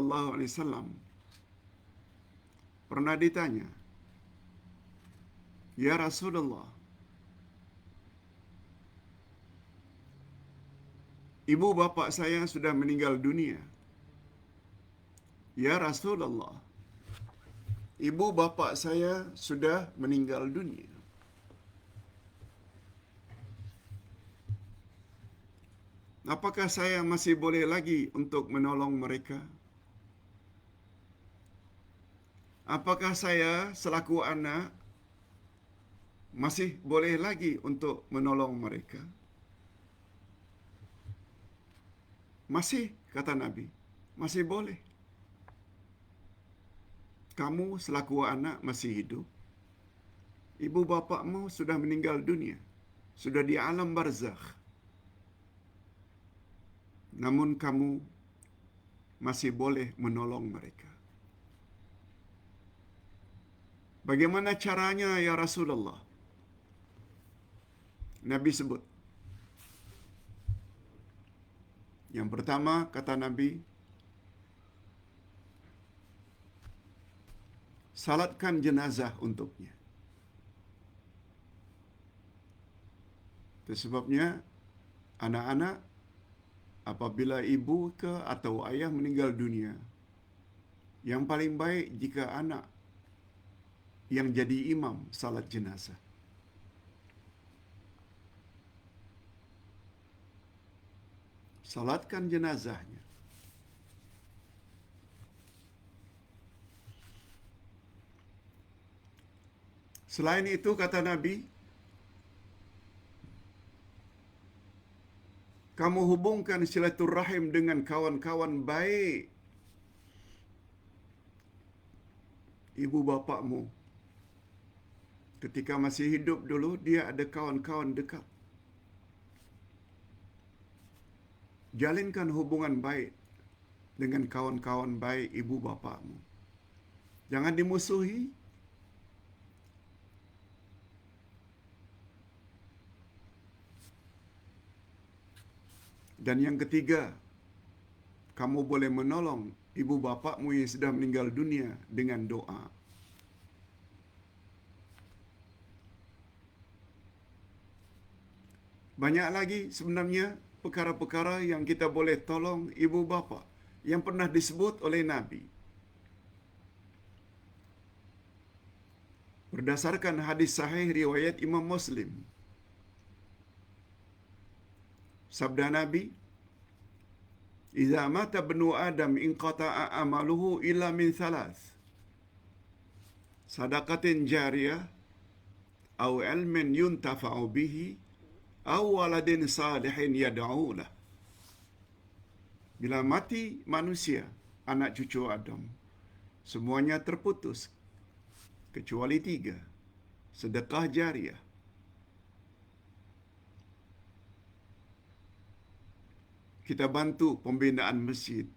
sallallahu alaihi wasallam pernah ditanya, "Ya Rasulullah, ibu bapa saya sudah meninggal dunia." "Ya Rasulullah, ibu bapa saya sudah meninggal dunia. Apakah saya masih boleh lagi untuk menolong mereka? Apakah saya selaku anak masih boleh lagi untuk menolong mereka?" "Masih," kata Nabi. "Masih boleh. Kamu selaku anak masih hidup. Ibu bapakmu sudah meninggal dunia, sudah di alam barzakh. Namun kamu masih boleh menolong mereka." "Bagaimana caranya ya Rasulullah?" Nabi sebut. Yang pertama, kata Nabi, salatkan jenazah untuknya. Itu sebabnya anak-anak apabila ibu ke atau ayah meninggal dunia, yang paling baik jika anak yang jadi imam salat jenazah. Salatkan jenazahnya. Selain itu, kata Nabi, kamu hubungkan silaturahim dengan kawan-kawan baik ibu bapakmu. Ketika masih hidup dulu, dia ada kawan-kawan dekat. Jalinkan hubungan baik dengan kawan-kawan baik ibu bapakmu. Jangan dimusuhi. Dan yang ketiga, kamu boleh menolong ibu bapakmu yang sudah meninggal dunia dengan doa. Banyak lagi sebenarnya perkara-perkara yang kita boleh tolong ibu bapa yang pernah disebut oleh Nabi. Berdasarkan hadis sahih riwayat Imam Muslim, sabda Nabi, "Idza mata ibnu Adam inqata'a amaluhu illa min thalath. Sadaqatin jariyah, au ilmin yuntafa'u bihi, au waladin salihin yad'u lah." Bila mati manusia, anak cucu Adam, semuanya terputus kecuali tiga: sedekah jariah, kita bantu pembinaan masjid,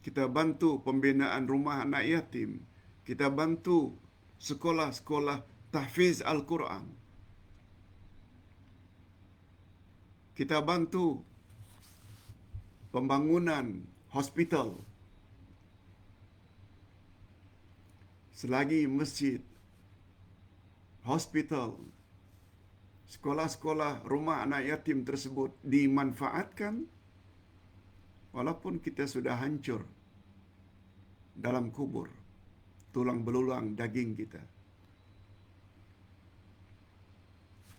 kita bantu pembinaan rumah anak yatim, kita bantu sekolah-sekolah tahfiz Al-Quran, kita bantu pembangunan hospital. Selagi masjid, hospital, sekolah-sekolah rumah anak yatim tersebut dimanfaatkan, walaupun kita sudah hancur dalam kubur, tulang belulang daging kita,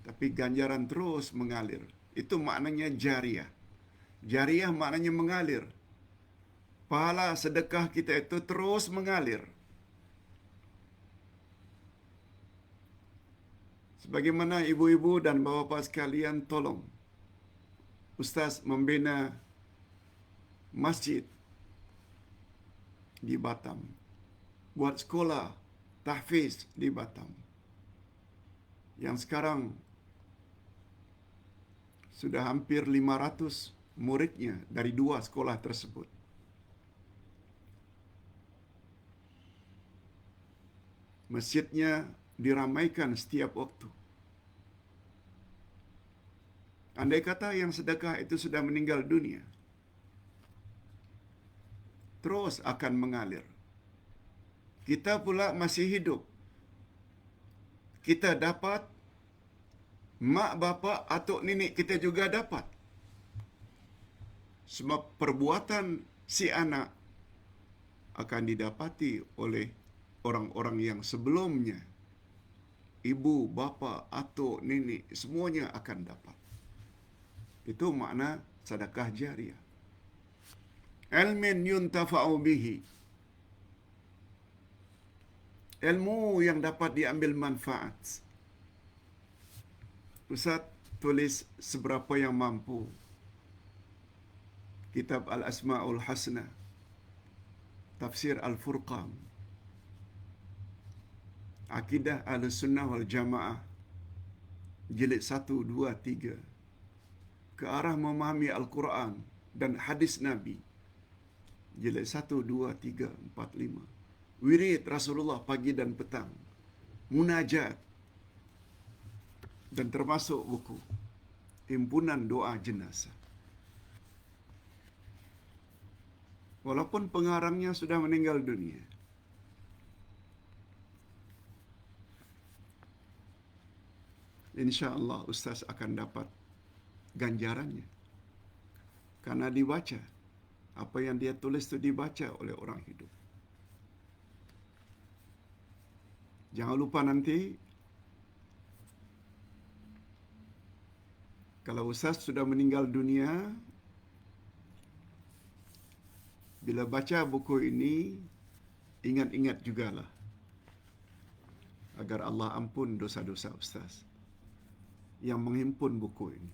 tapi ganjaran terus mengalir. Itu maknanya jariah. Jariah maknanya mengalir. Pahala sedekah kita itu terus mengalir. Sebagaimana ibu-ibu dan bapa-bapa sekalian, tolong Ustaz membina masjid di Batam, buat sekolah tahfiz di Batam, yang sekarang sudah hampir 500 muridnya dari dua sekolah tersebut. Masjidnya diramaikan setiap waktu. Andai kata yang sedekah itu sudah meninggal dunia, terus akan mengalir. Kita pula masih hidup. Kita dapat, mak bapak atuk nenek kita juga dapat. Sebab perbuatan si anak akan didapati oleh orang-orang yang sebelumnya. Ibu, bapa, atuk, nenek, semuanya akan dapat. Itu makna sedekah jariah. Ilmin yuntafa'u bihi. Ilmu yang dapat diambil manfaat. Ustaz tulis seberapa yang mampu. Kitab Al-Asma'ul Hasna, Tafsir Al-Furqan, Akidah Ahlussunnah wal Jamaah, jilid 1, 2, 3, ke arah memahami Al-Quran dan hadis Nabi, jilid 1, 2, 3, 4, 5, wirid Rasulullah pagi dan petang, munajat, dan termasuk buku Himpunan Doa Jenazah. Walaupun pengarangnya sudah meninggal dunia, insya-Allah Ustaz akan dapat ganjarannya. Karena dibaca. Apa yang dia tulis itu dibaca oleh orang hidup. Jangan lupa nanti, kalau Ustaz sudah meninggal dunia, bila baca buku ini, ingat-ingat jugalah agar Allah ampun dosa-dosa Ustaz yang menghimpun buku ini,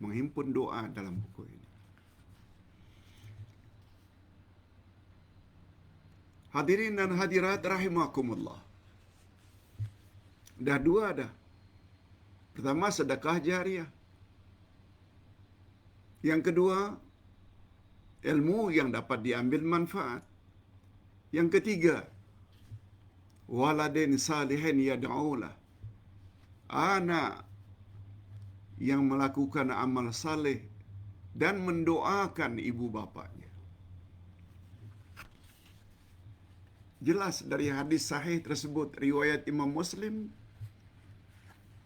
menghimpun doa dalam buku ini. Hadirin dan hadirat rahimakumullah. Dah dua dah. Pertama, sedekah jariah. Yang kedua, ilmu yang dapat diambil manfaat. Yang ketiga, waladin salihin yad'ulah. Anak yang melakukan amal saleh dan mendoakan ibu bapanya. Jelas dari hadis sahih tersebut, riwayat Imam Muslim,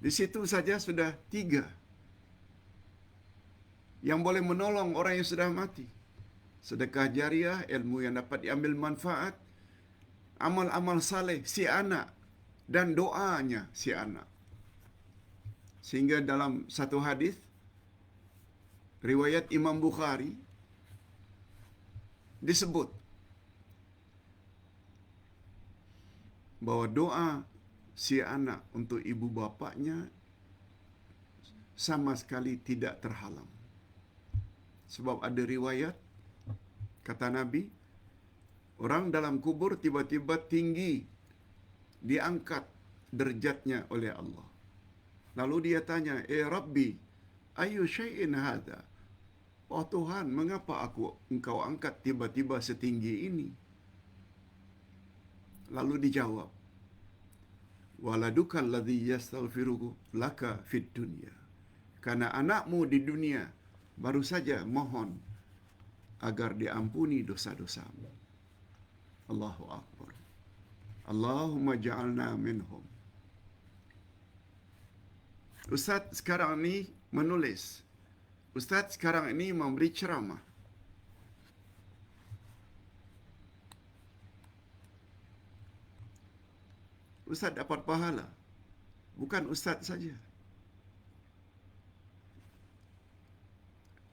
di situ saja sudah 3 yang boleh menolong orang yang sudah mati. Sedekah jariah, ilmu yang dapat diambil manfaat, amal-amal saleh si anak, dan doanya si anak. Sehingga dalam satu hadis riwayat Imam Bukhari disebut bahwa doa si anak untuk ibu bapaknya sama sekali tidak terhalang. Sebab ada riwayat, kata Nabi, orang dalam kubur tiba-tiba tinggi, diangkat derajatnya oleh Allah. Lalu dia tanya, Rabbi, ayu syai'in hadha? Oh Tuhan, mengapa engkau angkat tiba-tiba setinggi ini? Lalu dijawab, waladuka alladhi yastaghfiruhu laka fid dunya. Karena anakmu di dunia baru saja mohon agar diampuni dosa-dosamu. Allahu Akbar. Allahumma ja'alna minhum. Ustaz sekarang ini menulis. Ustaz sekarang ini memberi ceramah. Ustaz dapat pahala. Bukan Ustaz saja.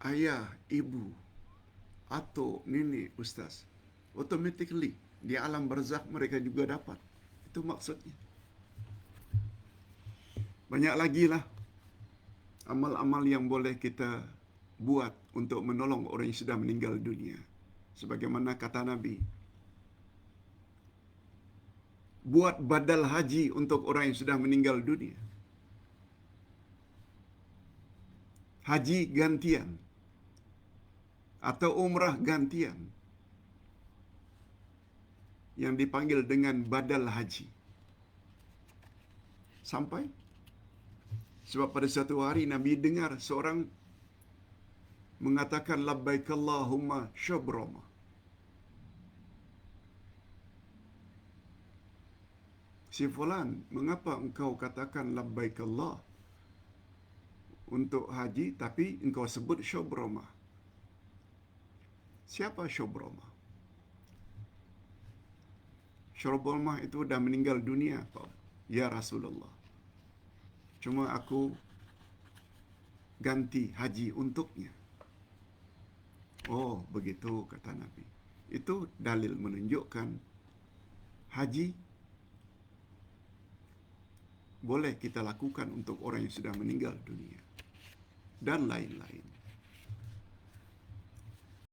Ayah, ibu, atuk, nenek, Ustaz. Automatically, di alam barzakh mereka juga dapat. Itu maksudnya. Banyak lagi lah amal-amal yang boleh kita buat untuk menolong orang yang sudah meninggal dunia. Sebagaimana kata Nabi, buat badal haji untuk orang yang sudah meninggal dunia. Haji gantian atau umrah gantian yang dipanggil dengan badal haji. Sampai sebab pada suatu hari Nabi dengar seorang mengatakan labbaik Allahumma syabrama. Si fulan, mengapa engkau katakan labbaik Allah untuk haji tapi engkau sebut Syubromah? Siapa Syubromah? Syubromah itu dah meninggal dunia, Pak. Ya Rasulullah. Cuma aku ganti haji untuknya. Oh, begitu kata Nabi. Itu dalil menunjukkan haji boleh kita lakukan untuk orang yang sudah meninggal dunia dan lain-lain.